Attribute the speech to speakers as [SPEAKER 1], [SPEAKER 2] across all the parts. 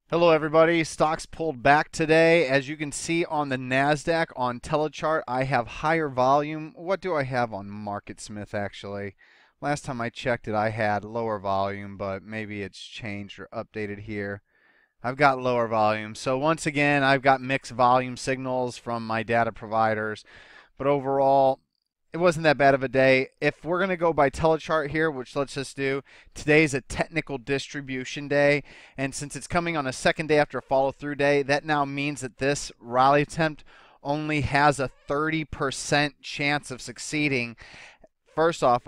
[SPEAKER 1] Hello everybody, stocks pulled back today. As you can see on the NASDAQ on Telechart, I have higher volume. What do I have on MarketSmith actually? Last time I checked it, I had lower volume, but maybe it's changed or updated here. I've got lower volume. So once again, I've got mixed volume signals from my data providers. But overall, it wasn't that bad of a day. If we're going to go by Telechart here, which let's just do, today's a technical distribution day. And since it's coming on a second day after a follow-through day, that now means that this rally attempt only has a 30% chance of succeeding. First off,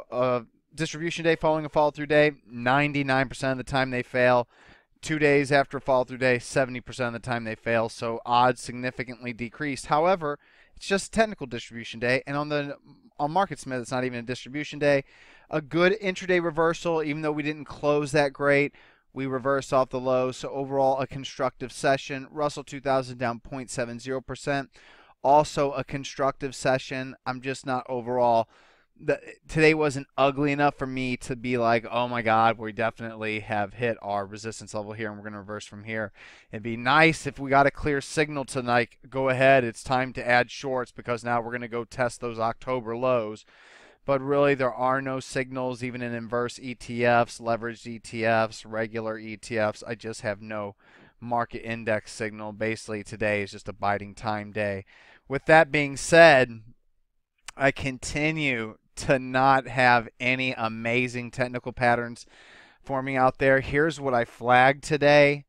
[SPEAKER 1] distribution day following a follow-through day, 99% of the time they fail. 2 days after follow-through day, 70% of the time they fail. So odds significantly decreased. However, it's just a technical distribution day, and on MarketSmith, it's not even a distribution day. A good intraday reversal, even though we didn't close that great. We reversed off the low, so overall a constructive session. Russell 2000 down 0.70%. Also a constructive session. I'm just not overall today wasn't ugly enough for me to be like, oh my God, we definitely have hit our resistance level here and we're going to reverse from here. It'd be nice if we got a clear signal tonight. Go ahead, it's time to add shorts because now we're going to go test those October lows. But really, there are no signals, even in inverse ETFs, leveraged ETFs, regular ETFs. I just have no market index signal. Basically, today is just a biding time day. With that being said, I continue to not have any amazing technical patterns forming out there. Here's what I flagged today.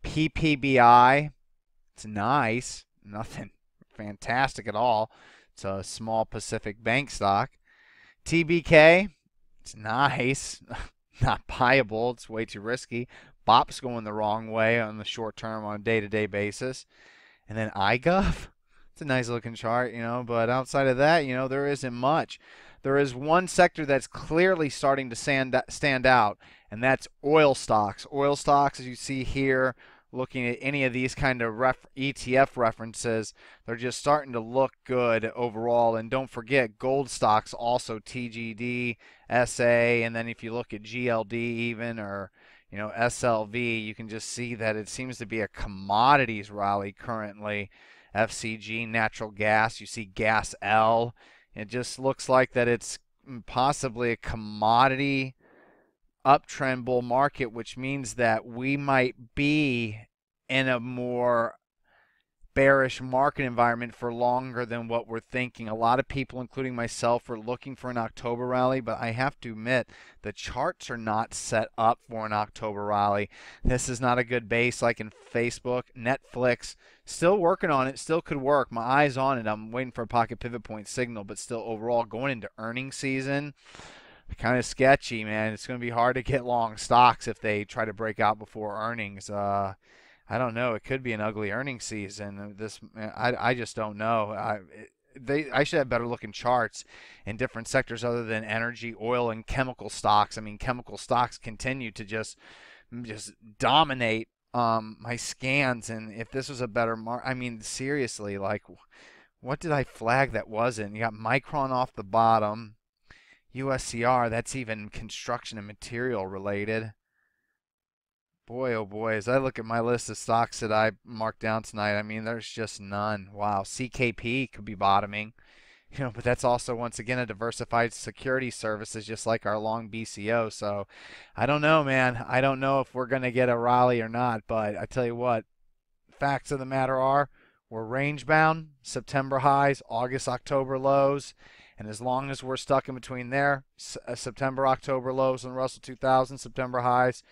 [SPEAKER 1] PPBI. It's nice. Nothing fantastic at all. It's a small Pacific Bank stock. TBK. It's nice. Not buyable. It's way too risky. BOP's going the wrong way on the short term on a day-to-day basis. And then iGov. It's a nice looking chart, but outside of that, there isn't much. There is one sector that's clearly starting to stand out, and that's oil stocks. Oil stocks, as you see here, looking at any of these kind of ETF references, they're just starting to look good overall. And don't forget, gold stocks also, TGD, SA, and then if you look at GLD even, or SLV, you can just see that it seems to be a commodities rally currently. FCG, natural gas, you see Gas L. It just looks like that it's possibly a commodity uptrend bull market, which means that we might be in a more bearish market environment for longer than what we're thinking. A lot of people, including myself, are looking for an October rally, but I have to admit the charts are not set up for an October rally. This is not a good base like in Facebook. Netflix, still working on it, still could work. My eyes on it. I'm waiting for a pocket pivot point signal, but still overall going into earnings season, kind of sketchy, man. It's going to be hard to get long stocks if they try to break out before earnings. I don't know. It could be an ugly earnings season. I just don't know. I should have better looking charts in different sectors other than energy, oil, and chemical stocks. I mean, chemical stocks continue to just dominate my scans. And if this was a better I mean, seriously, like, what did I flag that wasn't? You got Micron off the bottom. USCR, that's even construction and material related. Boy, oh boy, as I look at my list of stocks that I marked down tonight, I mean, there's just none. Wow, CKP could be bottoming, but that's also, once again, a diversified security services, just like our long BCO. So I don't know, man. I don't know if we're going to get a rally or not, but I tell you what, facts of the matter are we're range bound, September highs, August, October lows. And as long as we're stuck in between there, September, October lows on Russell 2000, September highs,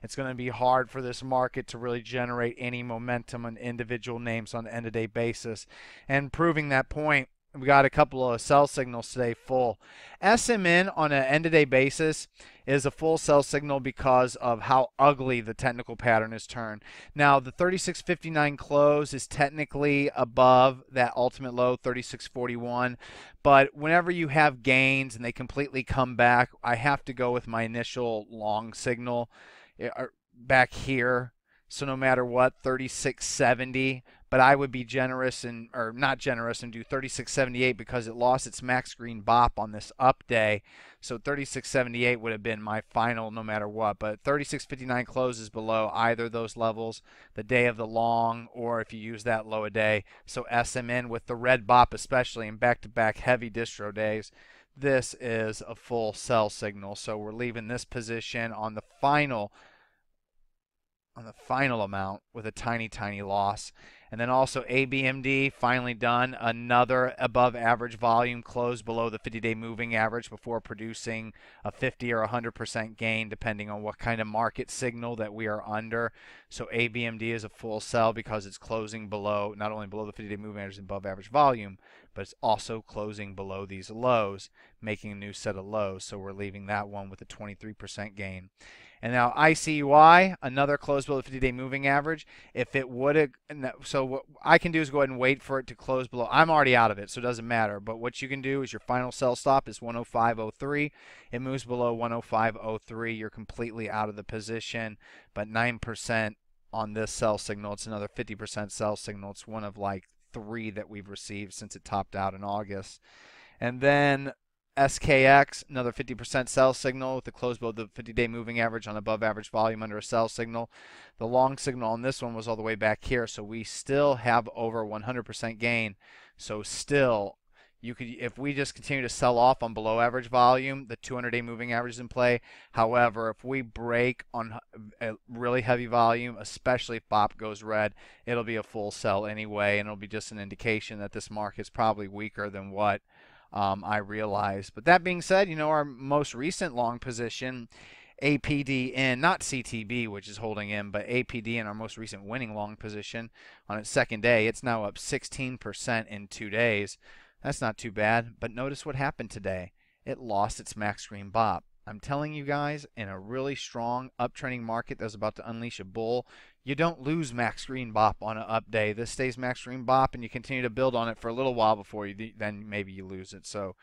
[SPEAKER 1] it's going to be hard for this market to really generate any momentum on individual names on an end-of-day basis. And proving that point, we got a couple of sell signals today full. SMN on an end-of-day basis is a full sell signal because of how ugly the technical pattern is turned. Now, the 36.59 close is technically above that ultimate low, 36.41. But whenever you have gains and they completely come back, I have to go with my initial long signal back here. So no matter what, 36.70 but I would be generous and or not generous and do 36.78 because it lost its max green bop on this up day. So 36.78 would have been my final no matter what. But 36.59 closes below either of those levels, the day of the long, or if you use that low a day. So SMN with the red bop, especially in back-to-back heavy distro days, this is a full sell signal. So we're leaving this position on the final amount with a tiny loss. And then also ABMD finally done another above average volume, close below the 50-day moving average before producing a 50 or 100% gain depending on what kind of market signal that we are under. So ABMD is a full sell because it's closing below, not only below the 50-day moving average and above average volume, but it's also closing below these lows, making a new set of lows. So we're leaving that one with a 23% gain. And now ICUI, another close below the 50-day moving average. If it would have, so what I can do is go ahead and wait for it to close below. I'm already out of it, so it doesn't matter. But what you can do is your final sell stop is 105.03. It moves below 105.03. You're completely out of the position. But 9% on this sell signal. It's another 50% sell signal. It's one of like 3 that we've received since it topped out in August. And then SKX, another 50% sell signal with the close below the 50-day moving average on above average volume under a sell signal. The long signal on this one was all the way back here, so we still have over 100% gain. So still, you could, if we just continue to sell off on below average volume, the 200-day moving average is in play. However, if we break on a really heavy volume, especially if BOP goes red, it'll be a full sell anyway, and it'll be just an indication that this market's probably weaker than what I realized. But that being said, you know, our most recent long position, APDN, not CTB, which is holding in, but APDN, our most recent winning long position on its second day, it's now up 16% in 2 days. That's not too bad, but notice what happened today. It lost its max green bop. I'm telling you guys, in a really strong uptrending market that's about to unleash a bull, you don't lose max green bop on an up day. This stays max green bop, and you continue to build on it for a little while before you then maybe you lose it. So,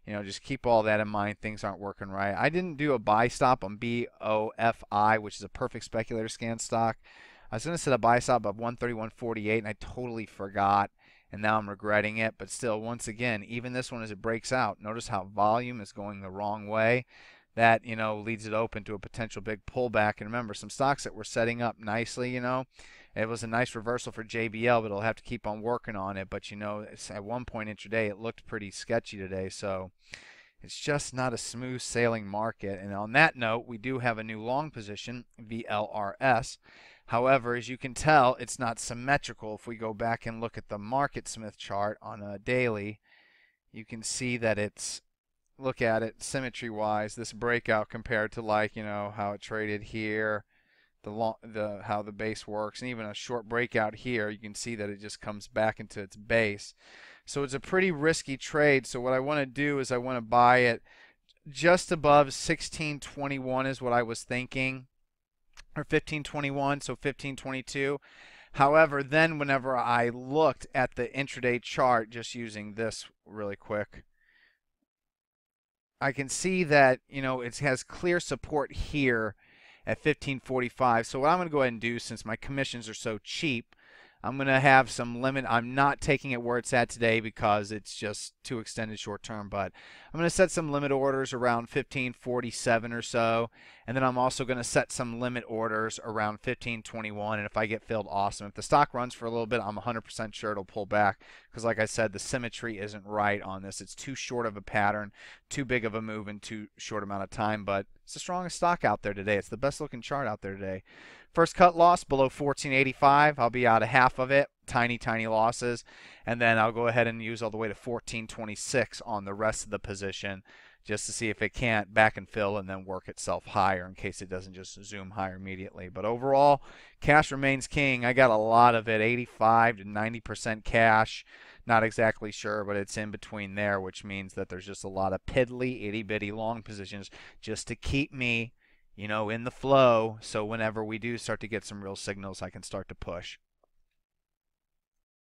[SPEAKER 1] you know, just keep all that in mind. Things aren't working right. I didn't do a buy stop on BOFI, which is a perfect speculator scan stock. I was going to set a buy stop of 131.48, and I totally forgot. And now I'm regretting it. But still, once again, even this one as it breaks out, notice how volume is going the wrong way. That, you know, leads it open to a potential big pullback. And remember, some stocks that were setting up nicely, you know, it was a nice reversal for JBL, but it'll have to keep on working on it. But, you know, at one point intraday, it looked pretty sketchy today. So it's just not a smooth sailing market. And on that note, we do have a new long position, VLRS. However, as you can tell, it's not symmetrical. If we go back and look at the MarketSmith chart on a daily, you can see that it's, look at it symmetry wise, this breakout compared to, like, you know, how it traded here, how the base works, and even a short breakout here, you can see that it just comes back into its base. So it's a pretty risky trade. So what I want to do is I want to buy it just above 1621 is what I was thinking, or 1521, so 1522. However, then whenever I looked at the intraday chart, just using this really quick, I can see that, you know, it has clear support here at 1545. So what I'm going to go ahead and do, since my commissions are so cheap, I'm going to have some limit. I'm not taking it where it's at today because it's just too extended short term, but I'm going to set some limit orders around 1547 or so, and then I'm also going to set some limit orders around 1521, and if I get filled, awesome. If the stock runs for a little bit, I'm 100% sure it'll pull back because, like I said, the symmetry isn't right on this. It's too short of a pattern, too big of a move in too short amount of time, but it's the strongest stock out there today. It's the best looking chart out there today. First cut loss below 1485. I'll be out of half of it. Tiny losses. And then I'll go ahead and use all the way to 1426 on the rest of the position just to see if it can't back and fill and then work itself higher in case it doesn't just zoom higher immediately. But overall, cash remains king. I got a lot of it, 85 to 90% cash. Not exactly sure, but it's in between there, which means that there's just a lot of piddly, itty-bitty long positions just to keep me, you know, in the flow, so whenever we do start to get some real signals, I can start to push.